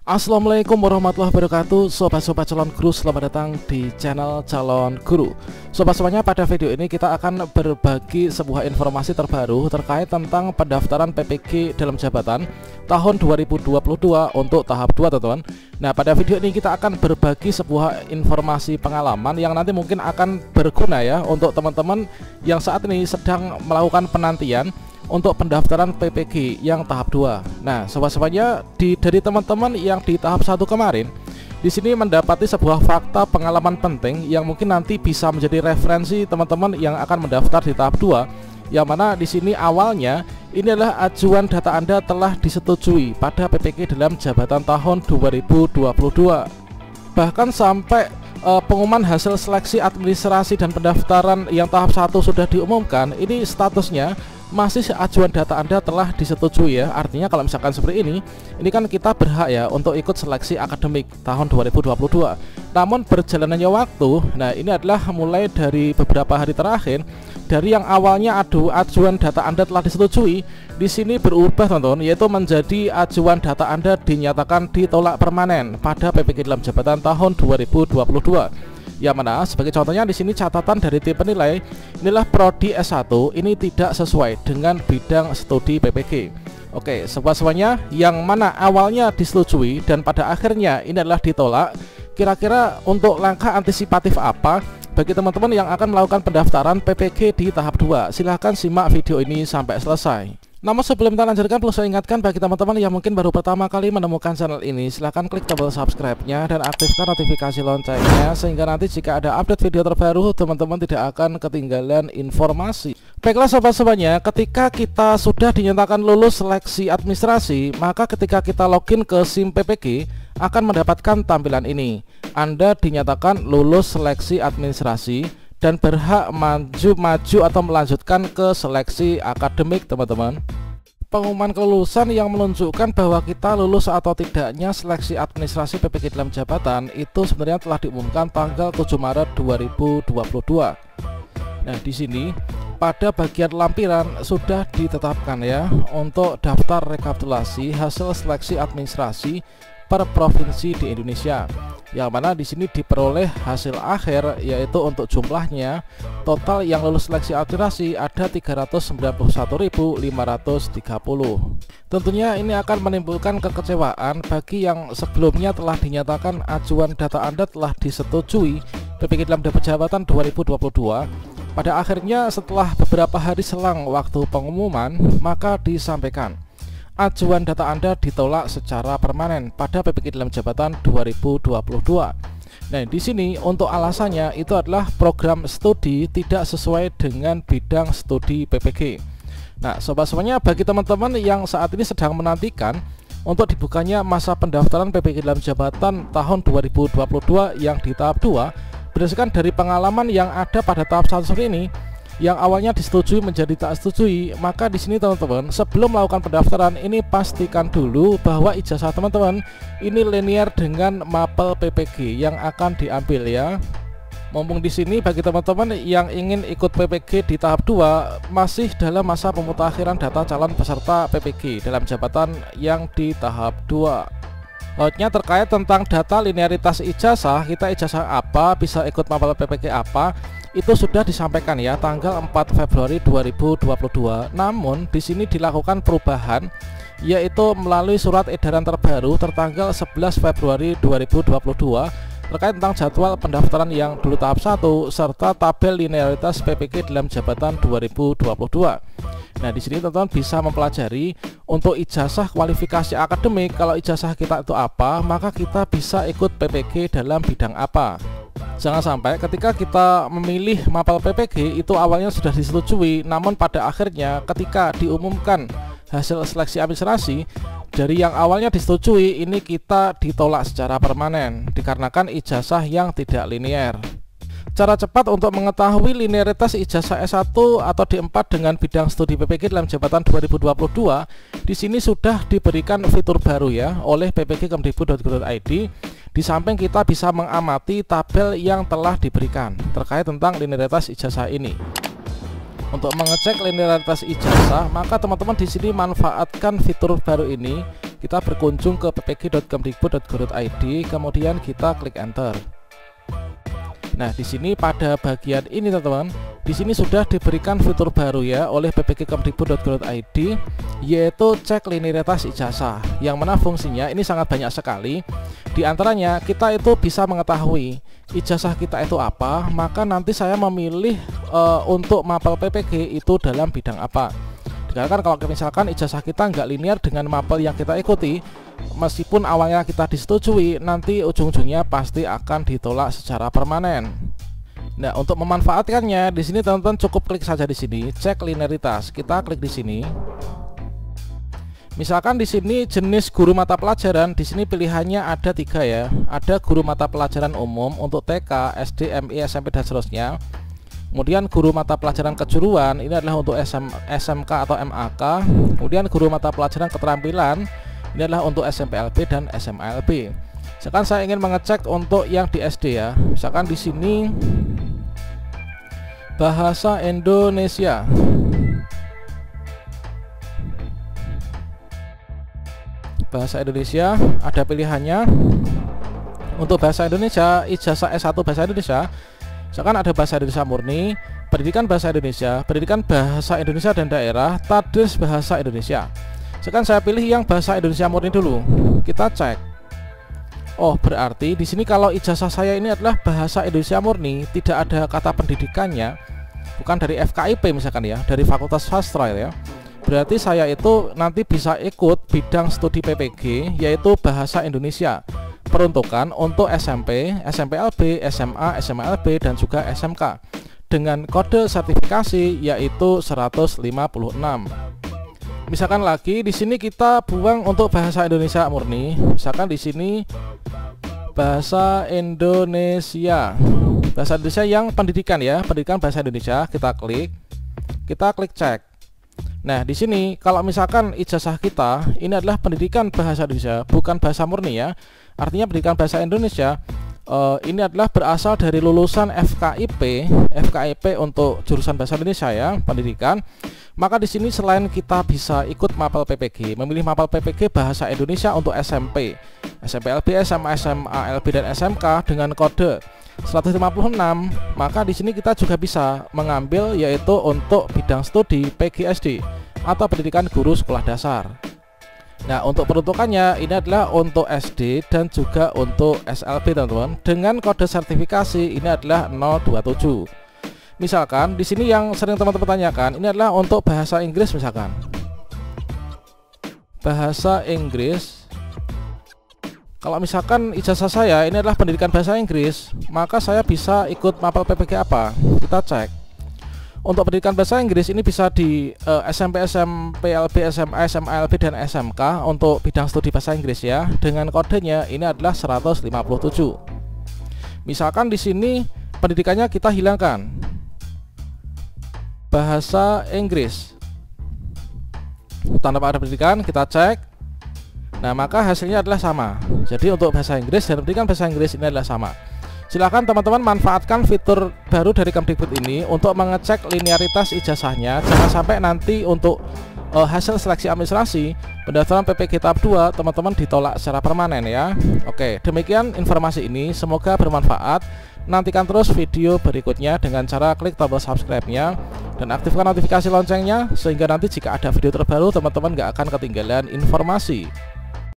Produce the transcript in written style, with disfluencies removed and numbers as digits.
Assalamualaikum warahmatullahi wabarakatuh. Sobat-sobat calon guru, selamat datang di channel Calon Guru. Sobat semuanya, pada video ini kita akan berbagi sebuah informasi terbaru terkait tentang pendaftaran PPG dalam jabatan tahun 2022 untuk tahap 2, teman-teman. Nah, pada video ini kita akan berbagi sebuah informasi pengalaman yang nanti mungkin akan berguna ya untuk teman-teman yang saat ini sedang melakukan penantian untuk pendaftaran PPG yang tahap 2. Nah, sobat-sobatnya, dari teman-teman yang di tahap 1 kemarin, di sini mendapati sebuah fakta pengalaman penting yang mungkin nanti bisa menjadi referensi teman-teman yang akan mendaftar di tahap 2. Yang mana di sini awalnya ini adalah ajuan data Anda telah disetujui pada PPG dalam jabatan tahun 2022. Bahkan sampai pengumuman hasil seleksi administrasi dan pendaftaran yang tahap 1 sudah diumumkan, ini statusnya masih ajuan data Anda telah disetujui ya. Artinya kalau misalkan seperti ini kan kita berhak ya untuk ikut seleksi akademik tahun 2022. Namun berjalannya waktu, nah ini adalah mulai dari beberapa hari terakhir, dari yang awalnya ajuan data Anda telah disetujui, di sini berubah, teman-teman, yaitu menjadi ajuan data Anda dinyatakan ditolak permanen pada PPG dalam jabatan tahun 2022. Yang mana sebagai contohnya di sini catatan dari tim penilai, inilah prodi S1 ini tidak sesuai dengan bidang studi PPG. Oke, semuanya yang mana awalnya disetujui dan pada akhirnya ini adalah ditolak. Kira-kira untuk langkah antisipatif apa bagi teman-teman yang akan melakukan pendaftaran PPG di tahap 2? Silahkan simak video ini sampai selesai. Namun sebelum kita lanjutkan, perlu saya ingatkan bagi teman-teman yang mungkin baru pertama kali menemukan channel ini, silahkan klik tombol subscribe-nya dan aktifkan notifikasi loncengnya, sehingga nanti jika ada update video terbaru, teman-teman tidak akan ketinggalan informasi. Baiklah sobat-sobatnya, ketika kita sudah dinyatakan lulus seleksi administrasi, maka ketika kita login ke SIM PPG akan mendapatkan tampilan ini. Anda dinyatakan lulus seleksi administrasi dan berhak maju atau melanjutkan ke seleksi akademik, teman-teman. Pengumuman kelulusan yang menunjukkan bahwa kita lulus atau tidaknya seleksi administrasi PPG dalam jabatan itu sebenarnya telah diumumkan tanggal 7 Maret 2022. Nah, di sini pada bagian lampiran sudah ditetapkan ya untuk daftar rekapitulasi hasil seleksi administrasi per provinsi di Indonesia, yang mana di sini diperoleh hasil akhir yaitu untuk jumlahnya total yang lulus seleksi administrasi ada 391.530. Tentunya ini akan menimbulkan kekecewaan bagi yang sebelumnya telah dinyatakan ajuan data Anda telah disetujui PPG dalam jabatan 2022. Pada akhirnya setelah beberapa hari selang waktu pengumuman, maka disampaikan ajuan data Anda ditolak secara permanen pada PPG dalam jabatan 2022. Nah, di sini untuk alasannya itu adalah program studi tidak sesuai dengan bidang studi PPG. Nah, sobat-sobatnya, bagi teman-teman yang saat ini sedang menantikan untuk dibukanya masa pendaftaran PPG dalam jabatan tahun 2022 yang di tahap 2, berdasarkan dari pengalaman yang ada pada tahap 1 ini, yang awalnya disetujui menjadi tak setujui, maka di sini teman-teman sebelum melakukan pendaftaran ini pastikan dulu bahwa ijazah teman-teman ini linear dengan mapel PPG yang akan diambil ya. Mumpung di sini bagi teman-teman yang ingin ikut PPG di tahap 2 masih dalam masa pemutakhiran data calon peserta PPG dalam jabatan yang di tahap 2. Lautnya terkait tentang data linearitas ijazah, kita ijazah apa, bisa ikut mapel PPG apa, itu sudah disampaikan ya tanggal 4 Februari 2022. Namun di sini dilakukan perubahan, yaitu melalui surat edaran terbaru tertanggal 11 Februari 2022 terkait tentang jadwal pendaftaran yang dulu tahap 1 serta tabel linearitas PPG dalam jabatan 2022. Nah, di sini teman-teman bisa mempelajari untuk ijazah kualifikasi akademik. Kalau ijazah kita itu apa, maka kita bisa ikut PPG dalam bidang apa. Jangan sampai ketika kita memilih mapel PPG itu awalnya sudah disetujui, namun pada akhirnya ketika diumumkan hasil seleksi administrasi, dari yang awalnya disetujui ini kita ditolak secara permanen dikarenakan ijazah yang tidak linear. Cara cepat untuk mengetahui linearitas ijazah S1 atau D4 dengan bidang studi PPG dalam jabatan 2022, di sini sudah diberikan fitur baru ya oleh ppg.kemdikbud.go.id. Di samping kita bisa mengamati tabel yang telah diberikan terkait tentang linearitas ijazah ini. Untuk mengecek linearitas ijazah, maka teman-teman di sini manfaatkan fitur baru ini, kita berkunjung ke ppg.kemdikbud.go.id, kemudian kita klik enter. Nah, di sini pada bagian ini teman-teman, di sini sudah diberikan fitur baru ya oleh ppg.kemdikbud.go.id, yaitu cek linearitas ijazah, yang mana fungsinya ini sangat banyak sekali. Di antaranya kita itu bisa mengetahui ijazah kita itu apa, maka nanti saya memilih untuk mapel PPG itu dalam bidang apa. Dikarenakan kalau misalkan ijazah kita nggak linear dengan mapel yang kita ikuti, meskipun awalnya kita disetujui, nanti ujung-ujungnya pasti akan ditolak secara permanen. Nah, untuk memanfaatkannya di sini teman-teman cukup klik saja di sini, cek linearitas. Kita klik di sini. Misalkan di sini jenis guru mata pelajaran, di sini pilihannya ada 3 ya. Ada guru mata pelajaran umum untuk TK, SD, MI, SMP dan seterusnya. Kemudian guru mata pelajaran kejuruan ini adalah untuk SMK atau MAK. Kemudian guru mata pelajaran keterampilan ini adalah untuk SMPLB dan SMALB. Misalkan saya ingin mengecek untuk yang di SD ya. Misalkan di sini bahasa Indonesia. Bahasa Indonesia ada pilihannya. Untuk bahasa Indonesia, ijazah S1 bahasa Indonesia, misalkan ada bahasa Indonesia murni, pendidikan bahasa Indonesia, pendidikan bahasa Indonesia dan daerah, tadris bahasa Indonesia. Misalkan saya pilih yang bahasa Indonesia murni dulu. Kita cek. Oh, berarti di sini kalau ijazah saya ini adalah bahasa Indonesia murni, tidak ada kata pendidikannya, bukan dari FKIP misalkan ya, dari Fakultas Sastra ya. Berarti saya itu nanti bisa ikut bidang studi PPG, yaitu bahasa Indonesia. Peruntukan untuk SMP, SMPLB, SMA, SMALB dan juga SMK dengan kode sertifikasi yaitu 156. Misalkan lagi di sini kita buang untuk bahasa Indonesia murni. Misalkan di sini bahasa Indonesia. Bahasa Indonesia yang pendidikan ya, pendidikan bahasa Indonesia, kita klik cek. Nah, di sini kalau misalkan ijazah kita ini adalah pendidikan bahasa Indonesia, bukan bahasa murni ya. Artinya pendidikan bahasa Indonesia ini adalah berasal dari lulusan FKIP untuk jurusan bahasa Indonesia ya, pendidikan. Maka di sini selain kita bisa ikut mapel PPG, memilih mapel PPG bahasa Indonesia untuk SMP, SMPLB, SMA, SMALB dan SMK dengan kode 156, maka di sini kita juga bisa mengambil yaitu untuk bidang studi PGSD atau pendidikan guru sekolah dasar. Nah, untuk peruntukannya ini adalah untuk SD dan juga untuk SLB teman-teman, dengan kode sertifikasi ini adalah 027. Misalkan di sini yang sering teman-teman tanyakan, ini adalah untuk bahasa Inggris misalkan. Bahasa Inggris. Kalau misalkan ijazah saya ini adalah pendidikan bahasa Inggris, maka saya bisa ikut mapel PPG apa? Kita cek. Untuk pendidikan bahasa Inggris ini bisa di SMP, SMPLB, SMA, SMALB dan SMK untuk bidang studi bahasa Inggris ya. Dengan kodenya ini adalah 157. Misalkan di sini pendidikannya kita hilangkan. Bahasa Inggris. Tanpa ada pendidikan, kita cek. Nah, maka hasilnya adalah sama. Jadi untuk bahasa Inggris dan pendidikan bahasa Inggris ini adalah sama. Silakan teman-teman manfaatkan fitur baru dari Kemdikbud ini untuk mengecek linearitas ijazahnya. Jangan sampai nanti untuk hasil seleksi administrasi pendaftaran PPG tahap 2 teman-teman ditolak secara permanen ya. Oke, demikian informasi ini, semoga bermanfaat. Nantikan terus video berikutnya dengan cara klik tombol subscribe-nya dan aktifkan notifikasi loncengnya, sehingga nanti jika ada video terbaru teman-teman gak akan ketinggalan informasi.